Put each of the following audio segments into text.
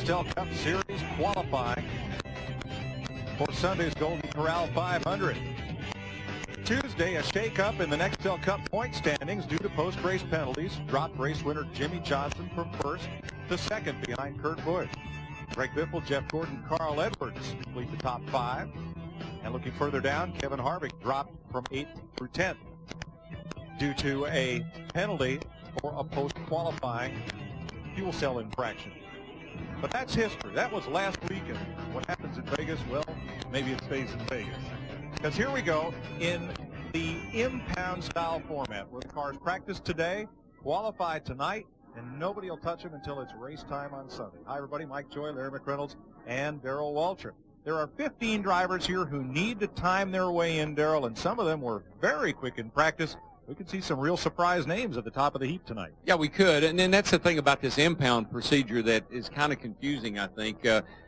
Nextel Cup Series qualifying for Sunday's Golden Corral 500. Tuesday, a shake-up in the Nextel Cup point standings due to post-race penalties. Dropped race winner Jimmy Johnson from first to second behind Kurt Busch. Greg Biffle, Jeff Gordon, Carl Edwards complete the top 5. And looking further down, Kevin Harvick dropped from 8th through 10th due to a penalty for a post-qualifying fuel cell infraction. But that's history. That was last weekend. What happens in Vegas? Well, maybe it stays in Vegas. Because here we go in the impound style format where the cars practice today, qualify tonight, and nobody will touch them until it's race time on Sunday. Hi, everybody. Mike Joy, Larry McReynolds, and Darrell Waltrip. There are 15 drivers here who need to time their way in, Darrell, and some of them were very quick in practice. We could see some real surprise names at the top of the heap tonight. Yeah, we could. And then that's the thing about this impound procedure that is kind of confusing, I think.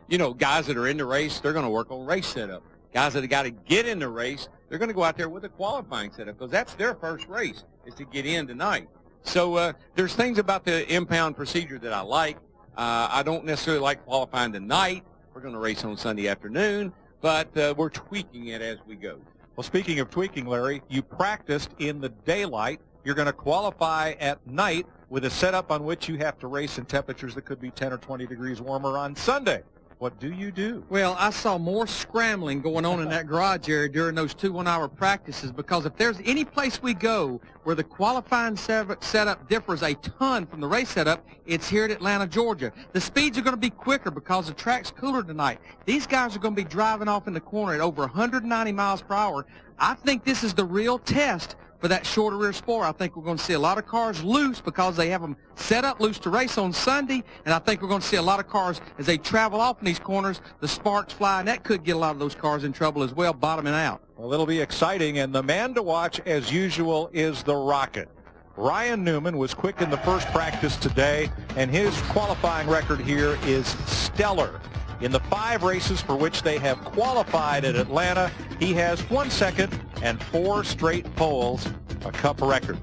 You know, guys that are in the race, they're going to work on race setup. Guys that have got to get in the race, they're going to go out there with a qualifying setup because that's their first race is to get in tonight. So there's things about the impound procedure that I like. I don't necessarily like qualifying tonight. We're going to race on Sunday afternoon, but we're tweaking it as we go. Well, speaking of tweaking, Larry, you practiced in the daylight. You're going to qualify at night with a setup on which you have to race in temperatures that could be 10 or 20 degrees warmer on Sunday. What do you do? Well, I saw more scrambling going on in that garage area during those 2 one-hour practices because if there's any place we go where the qualifying setup differs a ton from the race setup, it's here at Atlanta, Georgia. The speeds are going to be quicker because the track's cooler tonight. These guys are going to be driving off in the corner at over 190 miles per hour. I think this is the real test for that shorter rear spoiler. I think we're going to see a lot of cars loose because they have them set up loose to race on Sunday, and I think we're going to see a lot of cars as they travel off in these corners, the sparks fly, and that could get a lot of those cars in trouble as well, bottoming out. Well, it'll be exciting, and the man to watch, as usual, is the Rocket. Ryan Newman was quick in the first practice today, and his qualifying record here is stellar. In the 5 races for which they have qualified at Atlanta, he has 1 second and 4 straight poles, a Cup record.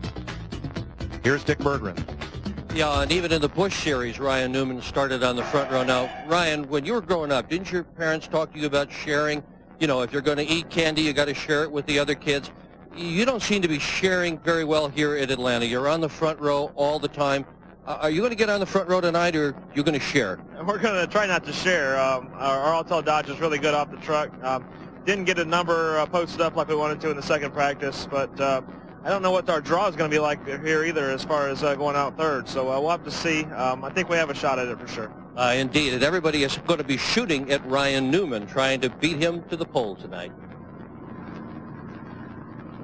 Here's Dick Berggren. Yeah, and even in the Busch Series, Ryan Newman started on the front row. Now, Ryan, when you were growing up, didn't your parents talk to you about sharing? You know, if you're going to eat candy, you got to share it with the other kids. You don't seem to be sharing very well here at Atlanta. You're on the front row all the time. Are you going to get on the front row tonight, or are you going to share? We're going to try not to share. Our all-tall Dodge is really good off the truck. Didn't get a number posted up like we wanted to in the second practice, but I don't know what our draw is going to be like here either as far as going out third. So we'll have to see. I think we have a shot at it for sure. Indeed, and everybody is going to be shooting at Ryan Newman, trying to beat him to the pole tonight.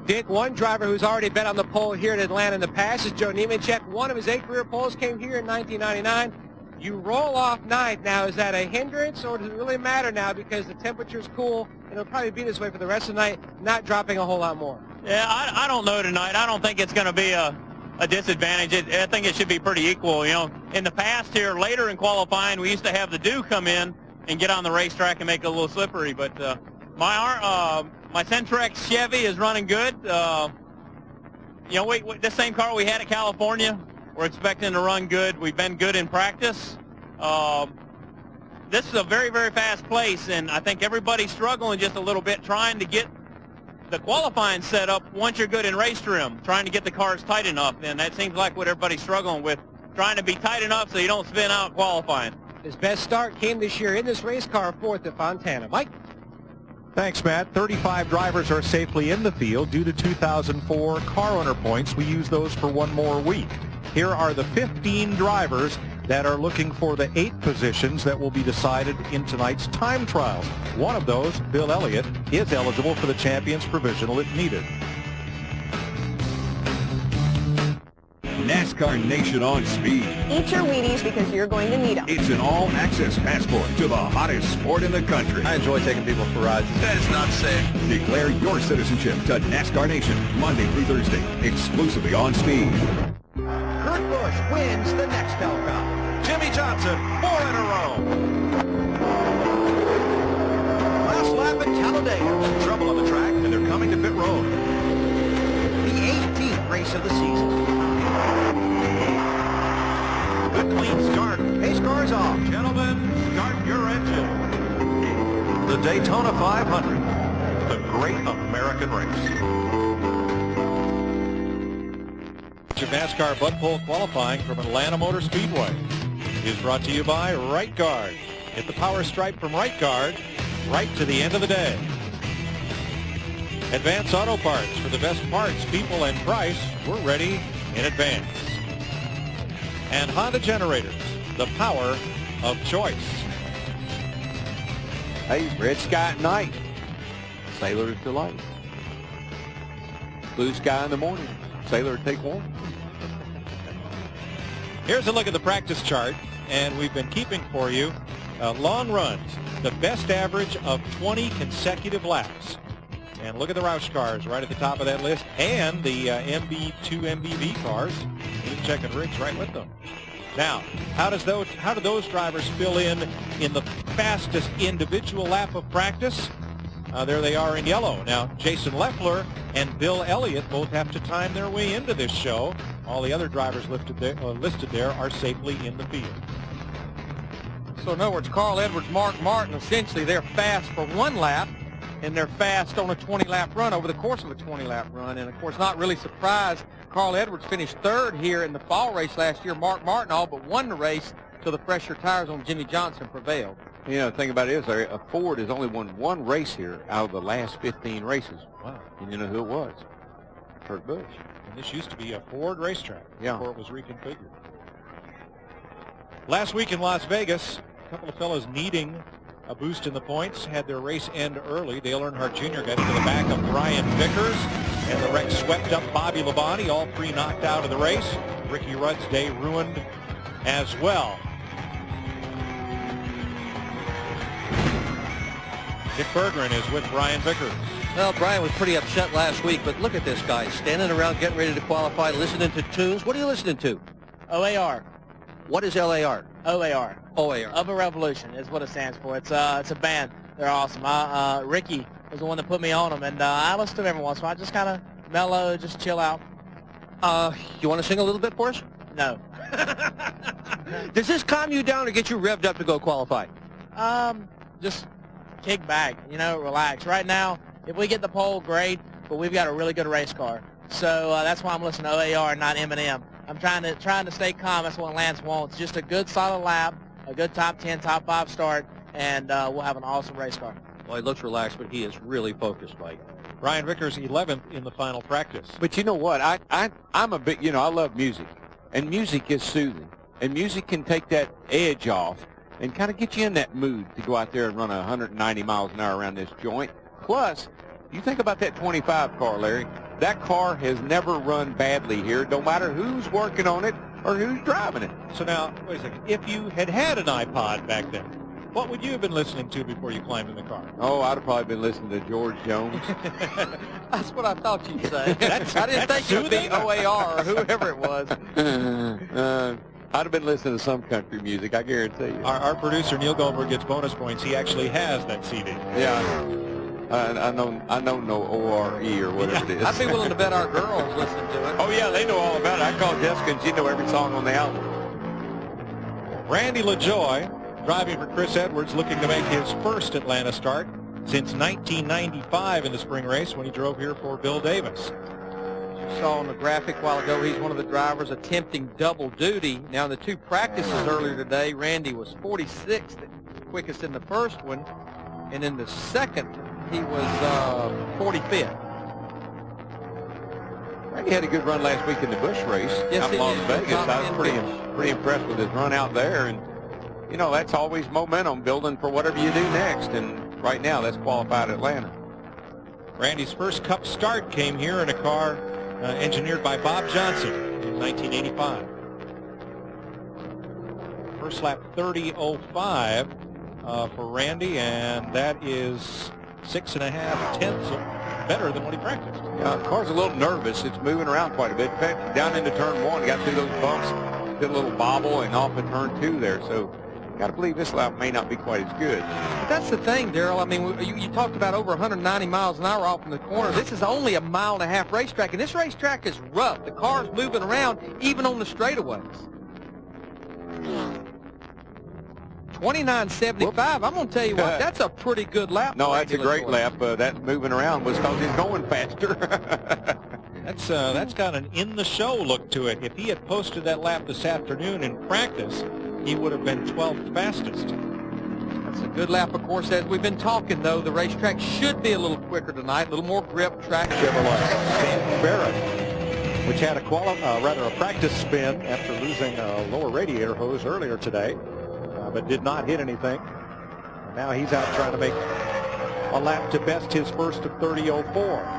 Dick, one driver who's already been on the pole here at Atlanta in the past is Joe Nemechek. One of his 8 career poles came here in 1999. You roll off ninth. Now, is that a hindrance, or does it really matter now because the temperature's cool and it'll probably be this way for the rest of the night, not dropping a whole lot more? Yeah, I don't know tonight. I don't think it's going to be a disadvantage. I think it should be pretty equal. You know, in the past here, later in qualifying, we used to have the dew come in and get on the racetrack and make it a little slippery, but my Centrex Chevy is running good. You know, this same car we had at California, we're expecting to run good. We've been good in practice. This is a very, very fast place, and I think everybody's struggling just a little bit trying to get the qualifying set up once you're good in race trim, trying to get the cars tight enough, and that seems like what everybody's struggling with, trying to be tight enough so you don't spin out qualifying. His best start came this year in this race car, 4th at Fontana. Mike? Thanks, Matt. 35 drivers are safely in the field due to 2004 car owner points. We use those for 1 more week. Here are the 15 drivers that are looking for the 8 positions that will be decided in tonight's time trials. One of those, Bill Elliott, is eligible for the Champions Provisional if needed. NASCAR Nation on speed. Eat your Wheaties because you're going to need them. It's an all-access passport to the hottest sport in the country. I enjoy taking people for rides. That is not safe. Declare your citizenship to NASCAR Nation Monday through Thursday, exclusively on speed. Kurt Busch wins the Nextel Cup. Jimmy Johnson, 4 in a row. Last lap at Talladega. Trouble on the track, and they're coming to pit road. The 18th race of the season. Good clean start. Pace cars off. Gentlemen, Daytona 500, the great American race. NASCAR Bud Pole qualifying from Atlanta Motor Speedway is brought to you by Right Guard. Get the power stripe from Right Guard right to the end of the day. Advance Auto Parts, for the best parts, people, and price. We're ready in advance. And Honda Generators, the power of choice. Hey, red sky at night, sailor's delight. Blue sky in the morning, sailor take one. Here's a look at the practice chart, and we've been keeping for you long runs, the best average of 20 consecutive laps. And look at the Roush cars right at the top of that list, and the MB2 MBV cars. Nemechek and Riggs right with them. Now, how do those drivers fill in the fastest individual lap of practice? There they are in yellow. Now, Jason Leffler and Bill Elliott both have to time their way into this show. All the other drivers listed there are safely in the field. So in other words, Carl Edwards, Mark Martin, essentially they're fast for one lap, and they're fast on a 20-lap run over the course of a 20-lap run. And, of course, not really surprised. Carl Edwards finished third here in the fall race last year. Mark Martin all but won the race till the fresher tires on Jimmy Johnson prevailed. You know, the thing about it is, Ford has only won one race here out of the last 15 races. Wow. And you know who it was? Kurt Busch. And this used to be a Ford racetrack before it was reconfigured. Last week in Las Vegas, a couple of fellows needing a boost in the points had their race end early. Dale Earnhardt Jr. got into the back of Brian Vickers, and the wreck swept up Bobby Labonte. All three knocked out of the race. Ricky Rudd's day ruined as well. Dick Berggren is with Brian Vickers. Well, Brian was pretty upset last week, but look at this guy standing around getting ready to qualify, listening to tunes. What are you listening to? OAR. What is LAR? OAR. OAR. Of a Revolution is what it stands for. It's a band. They're awesome. Ricky was the one that put me on them, and I listen to them every once in a while. Just kind of mellow, just chill out. You want to sing a little bit for us? No. Does this calm you down or get you revved up to go qualify? Just kick back, relax. Right now, if we get the pole, great, but we've got a really good race car. So that's why I'm listening to OAR, not Eminem. I'm trying to stay calm. That's what Lance wants. Just a good solid lap, a good top 10, top 5 start, and we'll have an awesome race car. Well, he looks relaxed, but he is really focused, Mike. Brian Vickers 11th in the final practice. But you know what? I'm a bit, I love music, and music is soothing, and music can take that edge off and kind of get you in that mood to go out there and run 190 miles an hour around this joint. Plus, you think about that 25 car, Larry. That car has never run badly here, no matter who's working on it or who's driving it. So now, wait a second. If you had an iPod back then, what would you have been listening to before you climbed in the car? Oh, I'd have probably been listening to George Jones. That's what I thought you'd say. I didn't think it would be OAR or whoever it was. I'd have been listening to some country music, I guarantee you. Our producer, Neil Goldberg, gets bonus points. He actually has that CD. Yeah. I know no O-R-E or whatever it is. I'd be willing to bet our girls listen to it. Oh, yeah, they know all about it. I called Jessica, and she know every song on the album. Randy LaJoie, driving for Chris Edwards, looking to make his first Atlanta start since 1995 in the spring race when he drove here for Bill Davis. Saw on the graphic a while ago, he's one of the drivers attempting double duty. Now, in the two practices earlier today, Randy was 46th, quickest in the first one, and in the second, he was 45th. Randy had a good run last week in the Busch race out in Las Vegas. I was pretty impressed with his run out there, and that's always momentum building for whatever you do next. And right now, that's qualified Atlanta. Randy's first Cup start came here in a car engineered by Bob Johnson in 1985. First lap 30.05 for Randy, and that is 6.5 tenths better than what he practiced. Yeah, the car's a little nervous. It's moving around quite a bit. In fact, down into turn 1, got through those bumps, did a little bobble, and off in turn 2 there. So got to believe this lap may not be quite as good. But that's the thing, Darrell. I mean, you talked about over 190 miles an hour off in the corner. This is only a 1.5 mile racetrack, and this racetrack is rough. The car's moving around even on the straightaways. 29.75. I'm going to tell you what, that's a pretty good lap. No, for that's a Randy great LaJoie. lap. That moving around was because he's going faster. That's got an in-the-show look to it. If he had posted that lap this afternoon in practice, he would have been 12th fastest. That's a good lap, of course. As we've been talking, though, the racetrack should be a little quicker tonight, a little more grip, track. Chevrolet. Sam Barrett, which had a practice spin after losing a lower radiator hose earlier today, but did not hit anything. And now he's out trying to make a lap to best his first of 30.04.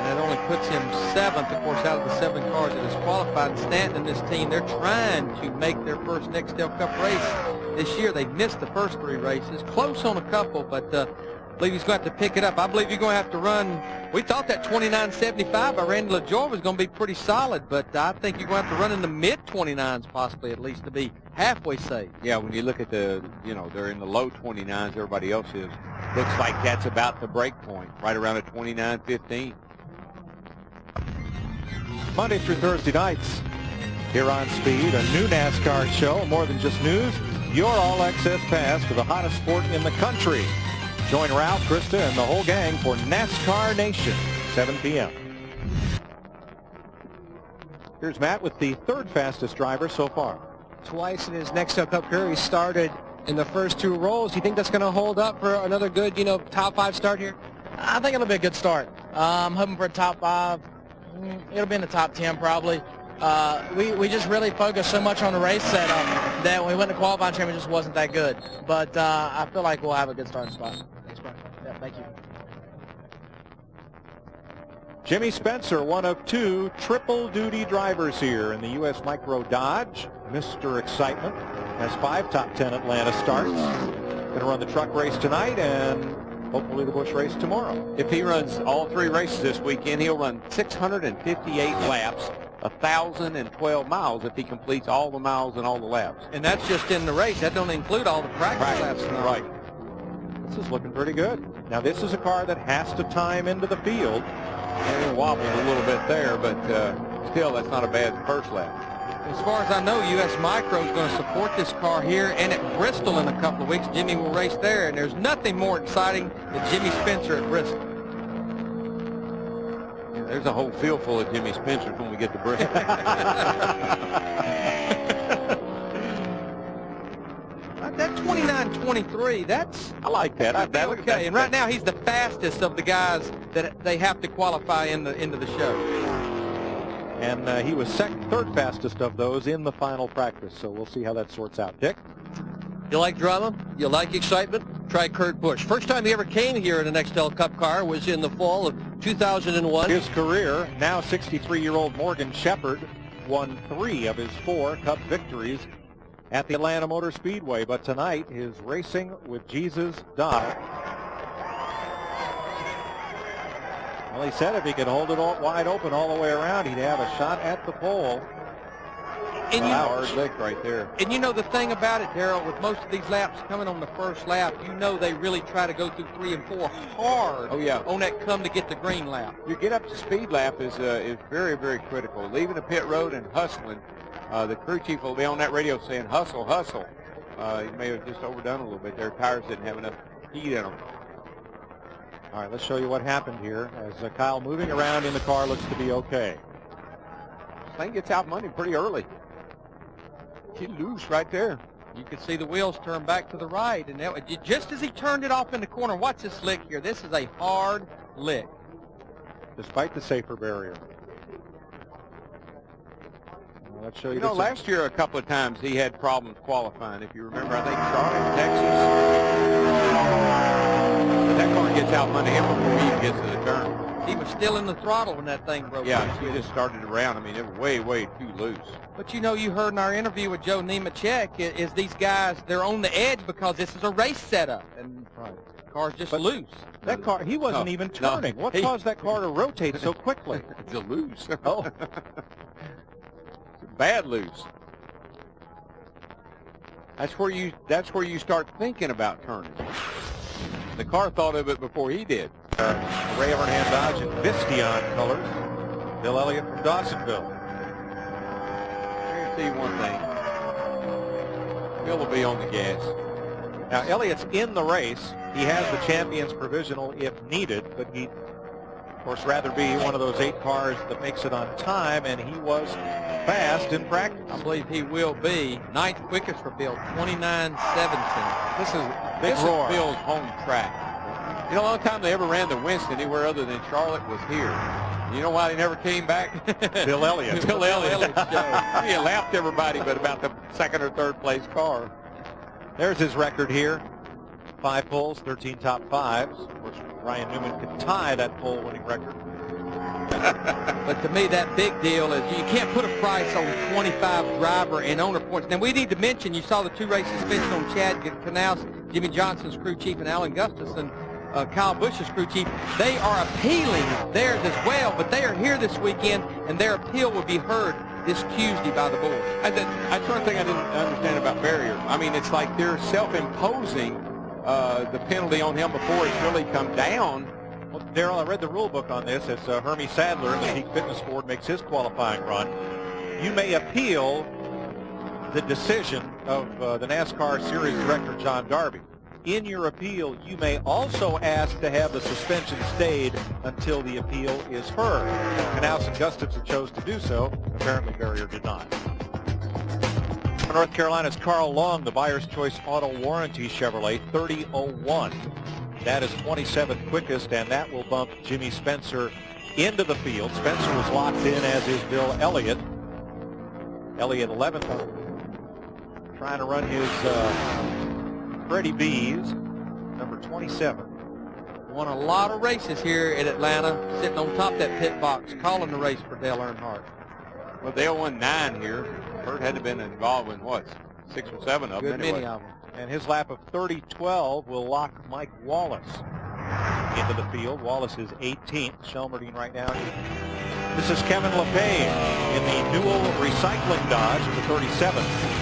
And it only puts him 7th, of course, out of the 7 cars that is qualified. And Stanton and this team, they're trying to make their first Nextel Cup race this year. They've missed the first 3 races, close on a couple, but I believe he's going to have to pick it up. I believe you're going to have to run. We thought that 29.75 by Randy LaJoie was going to be pretty solid, but I think you're going to have to run in the mid-29s possibly at least to be halfway safe. Yeah, when you look at the, they're in the low 29s, everybody else is. Looks like that's about the break point, right around a 29.15. Monday through Thursday nights here on Speed, a new NASCAR show, more than just news, your all-access pass to the hottest sport in the country. Join Ralph, Krista, and the whole gang for NASCAR Nation, 7 p.m. Here's Matt with the 3rd fastest driver so far. Twice in his Nextel Cup career, he started in the first 2 rolls. Do you think that's going to hold up for another good, top 5 start here? I think it'll be a good start. I'm hoping for a top 5. It'll be in the top 10 probably. We just really focused so much on the race setup that when we went to qualifying championship, it just wasn't that good. But I feel like we'll have a good starting spot. Thanks, Brian. Yeah, thank you. Jimmy Spencer, one of 2 triple-duty drivers here in the U.S. Micro Dodge. Mr. Excitement has 5 top 10 Atlanta starts. Going to run the truck race tonight and hopefully the Busch race tomorrow. If he runs all 3 races this weekend, he'll run 658 laps, 1,012 miles if he completes all the miles and all the laps. And that's just in the race. That don't include all the practice laps. Right. This is looking pretty good. Now this is a car that has to time into the field. And it wobbled a little bit there, but still that's not a bad first lap. As far as I know, U.S. Micro is going to support this car here and at Bristol in a couple of weeks. Jimmy will race there, and there's nothing more exciting than Jimmy Spencer at Bristol. Yeah, there's a whole field full of Jimmy Spencers when we get to Bristol. That 29.23, that's... I like that. Okay, and right now he's the fastest of the guys that they have to qualify into the show. And he was 3rd fastest of those in the final practice, so we'll see how that sorts out. Dick? You like drama? You like excitement? Try Kurt Busch. First time he ever came here in an Nextel Cup car was in the fall of 2001. His career, now 63-year-old Morgan Shepherd, won 3 of his 4 Cup victories at the Atlanta Motor Speedway. But tonight, his Racing with Jesus Dodd. Well, he said if he could hold it all wide open all the way around, he'd have a shot at the pole. And hard lick right there. And the thing about it, Darrell, with most of these laps coming on the first lap, they really try to go through 3 and 4 hard. Oh, yeah. On that come to get the green lap. Your get up to speed lap is very, very critical. Leaving the pit road and hustling, the crew chief will be on that radio saying, hustle, hustle. He may have just overdone a little bit. Their tires didn't have enough heat in them. All right, let's show you what happened here as Kyle moving around in the car looks to be okay. This thing gets out money pretty early. He loose right there. You can see the wheels turn back to the right, and just as he turned it off in the corner, watch this lick here. This is a hard lick. Despite the safer barrier. Well, let's show you, last year a couple of times he had problems qualifying. If you remember, I think Charlotte, Texas. But that car gets out money him before he even gets to the turn. He was still in the throttle when that thing broke. Yeah, he just started around. I mean, it was way, way too loose. But you heard in our interview with Joe Nemechek is these guys, they're on the edge because this is a race setup. And the car's just loose. That car, he wasn't even turning. What caused that car to rotate so quickly? It's a loose. Oh. It's a bad loose. That's where you start thinking about turning. The car thought of it before he did. Ray Evernham Dodge in Vistion colors. Bill Elliott from Dawsonville. Let me see one thing. Bill will be on the gas. Now, Elliott's in the race. He has the champion's provisional if needed, but he'd, of course, rather be one of those 8 cars that makes it on time, and he was fast in practice. I believe he will be. 9th quickest for Bill, 29.17. This is roar. Bill's home track. You know, the only time they ever ran to Winston anywhere other than Charlotte was here. You know why they never came back? Bill Elliott. Bill Elliott's show. He lapped everybody but about the 2nd or 3rd place car. There's his record here. 5 poles, 13 top 5s. Of course, Ryan Newman could tie that pole-winning record. But to me, that big deal is you can't put a price on 25 driver and owner points. Now, we need to mention, you saw the 2 race suspension on Chad Knaus, Jimmy Johnson's crew chief, and Alan Gustafson, Kyle Busch's crew chief. They are appealing theirs as well, but they are here this weekend, and their appeal will be heard this Tuesday by the board. That's one thing I didn't understand about barrier. I mean, it's like they're self-imposing the penalty on him before it's really come down. Well, Darrell, I read the rule book on this as Hermie Sadler in the Peak Fitness Board makes his qualifying run. You may appeal the decision of the NASCAR Series Director John Darby. In your appeal, you may also ask to have the suspension stayed until the appeal is heard. Knaus and Gustafson chose to do so. Apparently, Barrier did not. North Carolina's Carl Long, the Buyer's Choice Auto Warranty Chevrolet 3001. That is 27th quickest, and that will bump Jimmy Spencer into the field. Spencer was locked in, as is Bill Elliott. Elliott 11th, trying to run his Freddie B's, number 27. Won a lot of races here in Atlanta, sitting on top of that pit box, calling the race for Dale Earnhardt. Well, Dale won 9 here. Bert had to have been involved in, what, 6 or 7 of them? Good many of them. And his lap of 30.12 will lock Mike Wallace into the field. Wallace is 18th. Shelmerdine right now. This is Kevin LePage in the Newell Recycling Dodge at the 37th.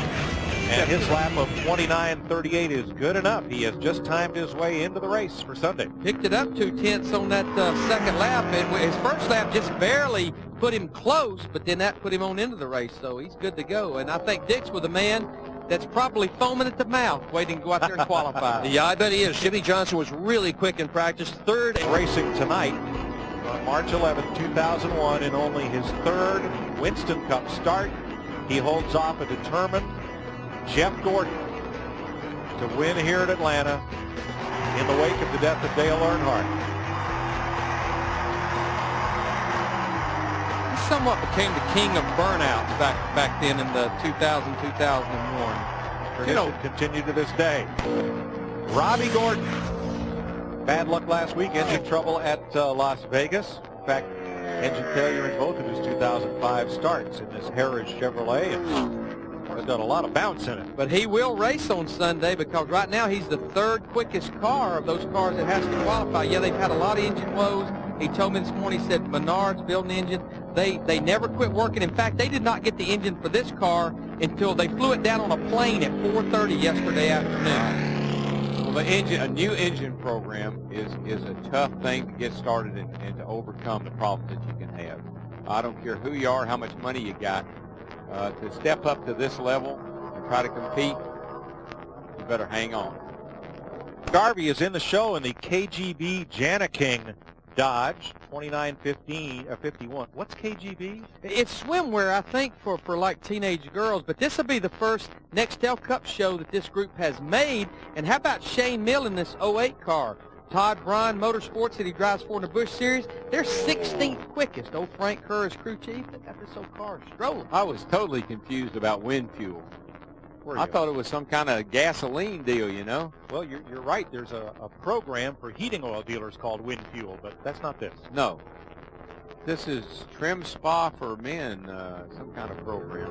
And his lap of 29.38 is good enough. He has just timed his way into the race for Sunday. Picked it up 2/10 on that second lap. And his first lap just barely put him close, but then that put him on into the race. So he's good to go. And I think Dick's with a man that's probably foaming at the mouth, waiting to go out there and qualify. Yeah, I bet he is. Jimmy Johnson was really quick in practice. 3rd. Racing tonight on March 11, 2001, in only his 3rd Winston Cup start. He holds off a determined Jeff Gordon to win here at Atlanta in the wake of the death of Dale Earnhardt. He somewhat became the king of burnouts back then in the 2000-2001. Tradition continued to this day. Robbie Gordon, bad luck last week, engine trouble at Las Vegas. In fact, engine failure in both of his 2005 starts in this Heritage Chevrolet. And has done a lot of bounce in it. But he will race on Sunday because right now he's the 3rd quickest car of those cars that has to qualify. Yeah, they've had a lot of engine woes. He told me this morning, he said Menards building the engine. They never quit working. In fact, they did not get the engine for this car until they flew it down on a plane at 4:30 yesterday afternoon. Well, a new engine program is a tough thing to get started and to overcome the problems that you can have. I don't care who you are, how much money you got. To step up to this level and try to compete, you better hang on. Garvey is in the show in the KGB Janiking Dodge 2951. What's KGB? It's swimwear, I think, for like teenage girls, but this will be the first Nextel Cup show that this group has made. And how about Shane Mill in this 08 car? Todd Bryan Motorsports that he drives for in the Busch Series, they're 16th quickest. Old Frank Kerr is crew chief. They got this old car strolling. I was totally confused about wind fuel. I thought it was some kind of gasoline deal, you know. Well, you're right. There's a program for heating oil dealers called Wind Fuel, but that's not this. No. This is Trim Spa for Men, some kind of program.